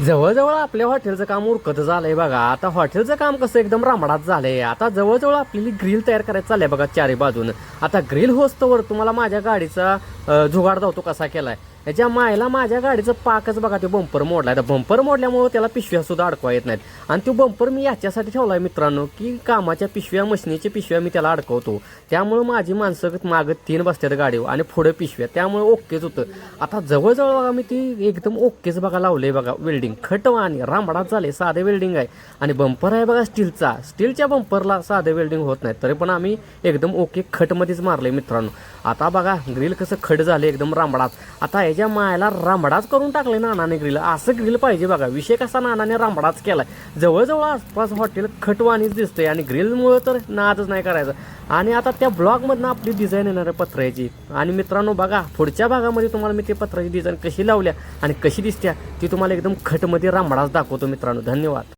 जवळजवळ आपल्या हॉटेलचं काम उरकत झालंय बघा. आता हॉटेलचं काम कसं एकदम रामडाच झालंय. आता जवळजवळ आपल्याला ग्रिल तयार करायचं चाललंय बघा चारी बाजून. आता ग्रिल होस्तवर तुम्हाला माझ्या गाडीचा जुगाड धावतो कसा केलाय. याच्या मायला माझ्या गाडीचं पाकच बघा, ते बंपर मोडलाय. तर बंपर मोडल्यामुळे त्याला पिशव्या सुद्धा अडकवा येत नाहीत. आणि तो बंपर मी याच्यासाठी ठेवलाय मित्रांनो, की कामाच्या पिशव्या मशनीच्या पिशव्या मी त्याला अडकवतो. त्यामुळे माझी माणसं मागं 3 बसतात गाडीवर आणि पुढे पिशव्या, त्यामुळे ओकेच होतं. आता जवळजवळ बघा मी ती एकदम ओकेच बघा लावलंय बघा. वेल्डिंग खटवा आणि रामडाच झाले. साधे वेल्डिंग आहे आणि बंपर आहे बघा स्टीलचा. स्टीलच्या बंपरला साधे वेल्डिंग होत नाही, तरी पण आम्ही एकदम ओके खटमध्येच मारले मित्रांनो. आता बघा ग्रिल कसं खट झाले एकदम रामडाच. आता याच्या मायला रामडाच करून टाकले नानाने ग्रिल. असं ग्रिल पाहिजे बघा. विषय कसा नानाने रामडाच केलाय. जवळजवळ आसपास हॉटेल खटवानीच दिसतंय आणि ग्रिलमुळे तर नादच नाही करायचं. आणि आता त्या ब्लॉगमधनं आपली डिझाईन येणार आहे पत्र्याची. आणि मित्रांनो बघा पुढच्या भागामध्ये तुम्हाला मी ते पत्र्याची डिझाईन कशी लावल्या आणि कशी दिसत्या ती तुम्हाला एकदम खटमध्ये रामडाच दाखवतो मित्रांनो. धन्यवाद.